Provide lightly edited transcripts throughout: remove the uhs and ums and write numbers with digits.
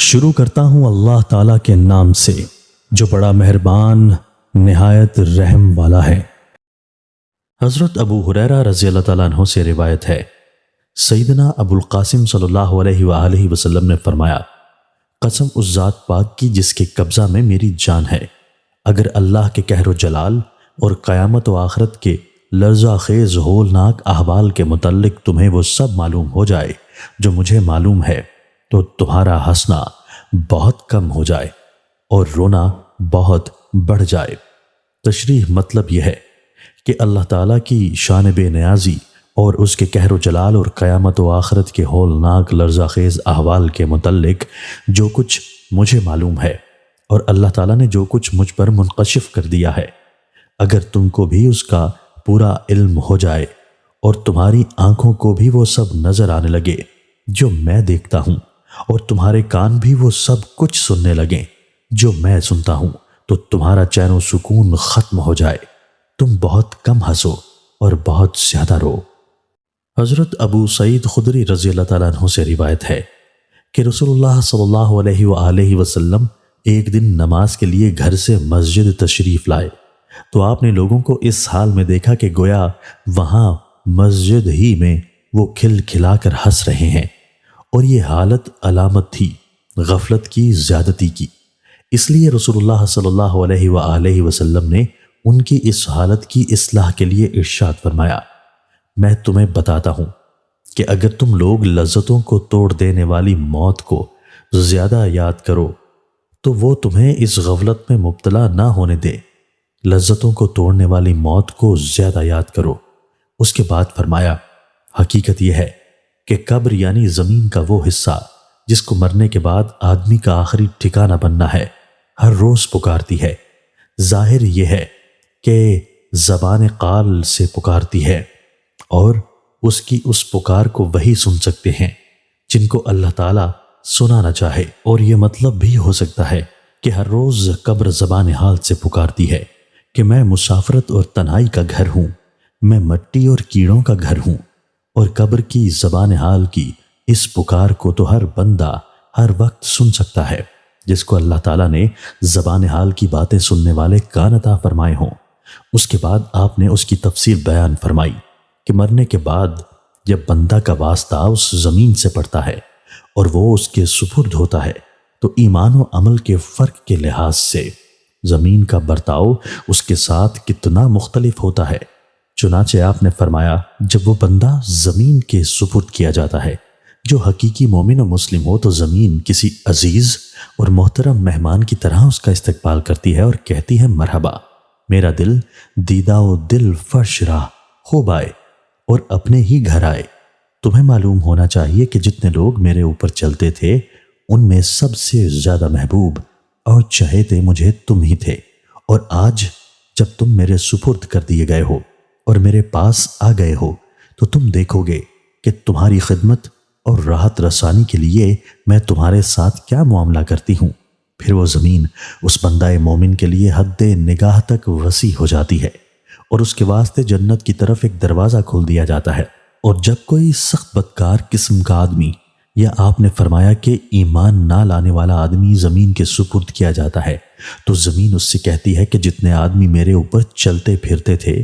شروع کرتا ہوں اللہ تعالیٰ کے نام سے جو بڑا مہربان نہایت رحم والا ہے۔ حضرت ابو ہریرہ رضی اللہ تعالیٰ عنہ سے روایت ہے، سیدنا ابو القاسم صلی اللہ علیہ وآلہ وسلم نے فرمایا، قسم اس ذات پاک کی جس کے قبضہ میں میری جان ہے، اگر اللہ کے قہر و جلال اور قیامت و آخرت کے لرزہ خیز ہولناک احوال کے متعلق تمہیں وہ سب معلوم ہو جائے جو مجھے معلوم ہے، تو تمہارا ہنسنا بہت کم ہو جائے اور رونا بہت بڑھ جائے۔ تشریح مطلب یہ ہے کہ اللہ تعالیٰ کی شان بے نیازی اور اس کے قہر و جلال اور قیامت و آخرت کے ہولناک لرزہ خیز احوال کے متعلق جو کچھ مجھے معلوم ہے اور اللہ تعالیٰ نے جو کچھ مجھ پر منکشف کر دیا ہے، اگر تم کو بھی اس کا پورا علم ہو جائے اور تمہاری آنکھوں کو بھی وہ سب نظر آنے لگے جو میں دیکھتا ہوں اور تمہارے کان بھی وہ سب کچھ سننے لگیں جو میں سنتا ہوں، تو تمہارا چین و سکون ختم ہو جائے، تم بہت کم ہنسو اور بہت زیادہ رو۔ حضرت ابو سعید خدری رضی اللہ تعالیٰ عنہ سے روایت ہے کہ رسول اللہ صلی اللہ علیہ وآلہ وسلم ایک دن نماز کے لیے گھر سے مسجد تشریف لائے تو آپ نے لوگوں کو اس حال میں دیکھا کہ گویا وہاں مسجد ہی میں وہ کھل کھلا کر ہنس رہے ہیں، اور یہ حالت علامت تھی غفلت کی زیادتی کی۔ اس لیے رسول اللہ صلی اللہ علیہ وآلہ وسلم نے ان کی اس حالت کی اصلاح کے لیے ارشاد فرمایا، میں تمہیں بتاتا ہوں کہ اگر تم لوگ لذتوں کو توڑ دینے والی موت کو زیادہ یاد کرو تو وہ تمہیں اس غفلت میں مبتلا نہ ہونے دے۔ لذتوں کو توڑنے والی موت کو زیادہ یاد کرو۔ اس کے بعد فرمایا، حقیقت یہ ہے کہ قبر یعنی زمین کا وہ حصہ جس کو مرنے کے بعد آدمی کا آخری ٹھکانہ بننا ہے، ہر روز پکارتی ہے۔ ظاہر یہ ہے کہ زبان قال سے پکارتی ہے، اور اس کی اس پکار کو وہی سن سکتے ہیں جن کو اللہ تعالیٰ سنانا چاہے، اور یہ مطلب بھی ہو سکتا ہے کہ ہر روز قبر زبان حال سے پکارتی ہے کہ میں مسافرت اور تنہائی کا گھر ہوں، میں مٹی اور کیڑوں کا گھر ہوں، اور قبر کی زبان حال کی اس پکار کو تو ہر بندہ ہر وقت سن سکتا ہے جس کو اللہ تعالیٰ نے زبان حال کی باتیں سننے والے کان عطا فرمائے ہوں۔ اس کے بعد آپ نے اس کی تفصیل بیان فرمائی کہ مرنے کے بعد جب بندہ کا واسطہ اس زمین سے پڑتا ہے اور وہ اس کے سپرد ہوتا ہے تو ایمان و عمل کے فرق کے لحاظ سے زمین کا برتاؤ اس کے ساتھ کتنا مختلف ہوتا ہے۔ چنانچہ آپ نے فرمایا، جب وہ بندہ زمین کے سپرد کیا جاتا ہے جو حقیقی مومن و مسلم ہو، تو زمین کسی عزیز اور محترم مہمان کی طرح اس کا استقبال کرتی ہے اور کہتی ہے، مرحبا، میرا دل دیدہ و دل فرش راہ خوب آئے اور اپنے ہی گھر آئے۔ تمہیں معلوم ہونا چاہیے کہ جتنے لوگ میرے اوپر چلتے تھے ان میں سب سے زیادہ محبوب اور چہیتے مجھے تم ہی تھے، اور آج جب تم میرے سپرد کر دیے گئے ہو اور میرے پاس آ گئے ہو تو تم دیکھو گے کہ تمہاری خدمت اور راحت رسانی کے لیے میں تمہارے ساتھ کیا معاملہ کرتی ہوں۔ پھر وہ زمین اس بندہ مومن کے لیے حد نگاہ تک وسیع ہو جاتی ہے اور اس کے واسطے جنت کی طرف ایک دروازہ کھول دیا جاتا ہے، اور جب کوئی سخت بدکار قسم کا آدمی، یا آپ نے فرمایا کہ ایمان نہ لانے والا آدمی زمین کے سپرد کیا جاتا ہے، تو زمین اس سے کہتی ہے کہ جتنے آدمی میرے اوپر چلتے پھرتے تھے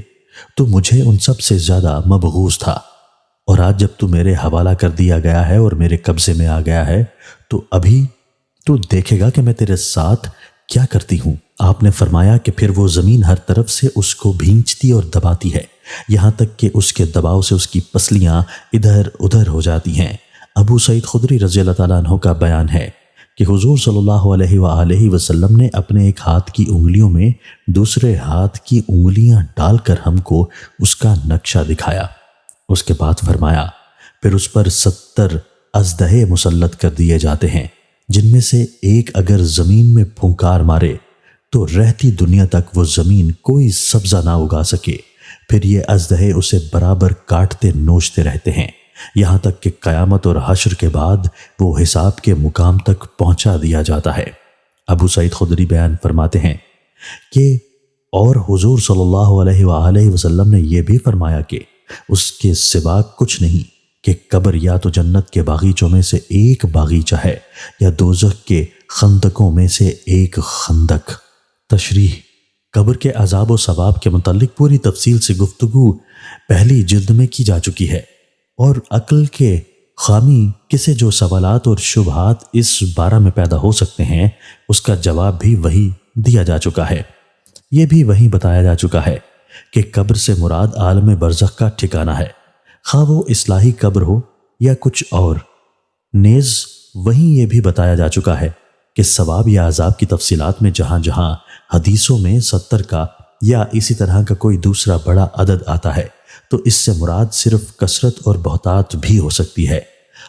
تو مجھے ان سب سے زیادہ مبغوض تھا، اور آج جب تو میرے حوالہ کر دیا گیا ہے اور میرے قبضے میں آ گیا ہے تو ابھی تو دیکھے گا کہ میں تیرے ساتھ کیا کرتی ہوں۔ آپ نے فرمایا کہ پھر وہ زمین ہر طرف سے اس کو بھینچتی اور دباتی ہے، یہاں تک کہ اس کے دباؤ سے اس کی پسلیاں ادھر ادھر ہو جاتی ہیں۔ ابو سعید خدری رضی اللہ تعالیٰ عنہ کا بیان ہے کہ حضور صلی اللہ علیہ وآلہ وسلم نے اپنے ایک ہاتھ کی انگلیوں میں دوسرے ہاتھ کی انگلیاں ڈال کر ہم کو اس کا نقشہ دکھایا۔ اس کے بعد فرمایا، پھر اس پر 70 اژدہے مسلط کر دیے جاتے ہیں، جن میں سے ایک اگر زمین میں پھنکار مارے تو رہتی دنیا تک وہ زمین کوئی سبزہ نہ اگا سکے، پھر یہ اژدہے اسے برابر کاٹتے نوچتے رہتے ہیں، یہاں تک کہ قیامت اور حشر کے بعد وہ حساب کے مقام تک پہنچا دیا جاتا ہے۔ ابو سعید خدری بیان فرماتے ہیں کہ اور حضور صلی اللہ علیہ وآلہ وسلم نے یہ بھی فرمایا کہ اس کے سوا کچھ نہیں کہ قبر یا تو جنت کے باغیچوں میں سے ایک باغیچہ ہے یا دوزخ کے خندقوں میں سے ایک خندق۔ تشریح: قبر کے عذاب و ثواب کے متعلق پوری تفصیل سے گفتگو پہلی جلد میں کی جا چکی ہے، اور عقل کے خامی کسے جو سوالات اور شبہات اس بارے میں پیدا ہو سکتے ہیں اس کا جواب بھی وہی دیا جا چکا ہے۔ یہ بھی وہی بتایا جا چکا ہے کہ قبر سے مراد عالم برزخ کا ٹھکانہ ہے، خواہ وہ اصلاحی قبر ہو یا کچھ اور۔ نیز وہیں یہ بھی بتایا جا چکا ہے کہ ثواب یا عذاب کی تفصیلات میں جہاں جہاں حدیثوں میں 70 کا یا اسی طرح کا کوئی دوسرا بڑا عدد آتا ہے تو اس سے مراد صرف کثرت اور بہتات بھی ہو سکتی ہے۔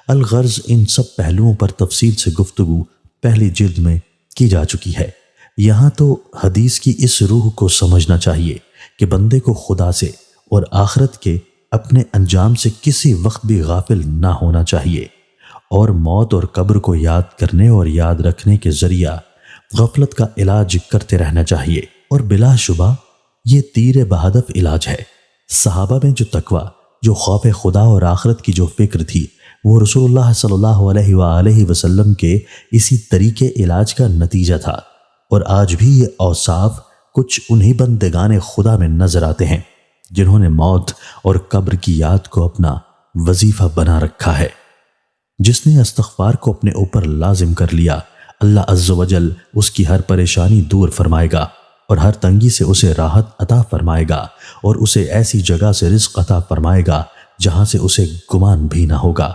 الغرض ان سب پہلوؤں پر تفصیل سے گفتگو پہلی جلد میں کی جا چکی ہے۔ یہاں تو حدیث کی اس روح کو سمجھنا چاہیے کہ بندے کو خدا سے اور آخرت کے اپنے انجام سے کسی وقت بھی غافل نہ ہونا چاہیے، اور موت اور قبر کو یاد کرنے اور یاد رکھنے کے ذریعہ غفلت کا علاج کرتے رہنا چاہیے، اور بلا شبہ یہ تیر بہدف علاج ہے۔ صحابہ میں جو تقوی، جو خوف خدا اور آخرت کی جو فکر تھی وہ رسول اللہ صلی اللہ علیہ وآلہ وسلم کے اسی طریقے علاج کا نتیجہ تھا، اور آج بھی یہ اوصاف کچھ انہی بندگان خدا میں نظر آتے ہیں جنہوں نے موت اور قبر کی یاد کو اپنا وظیفہ بنا رکھا ہے۔ جس نے استغفار کو اپنے اوپر لازم کر لیا، اللہ عز و جل اس کی ہر پریشانی دور فرمائے گا اور ہر تنگی سے اسے راحت عطا فرمائے گا، اور اسے ایسی جگہ سے رزق عطا فرمائے گا جہاں سے اسے گمان بھی نہ ہوگا۔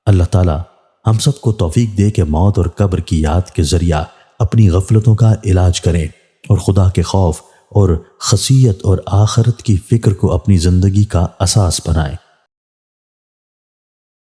اللہ تعالی ہم سب کو توفیق دے کہ موت اور قبر کی یاد کے ذریعہ اپنی غفلتوں کا علاج کریں اور خدا کے خوف اور خشیت اور آخرت کی فکر کو اپنی زندگی کا اساس بنائیں۔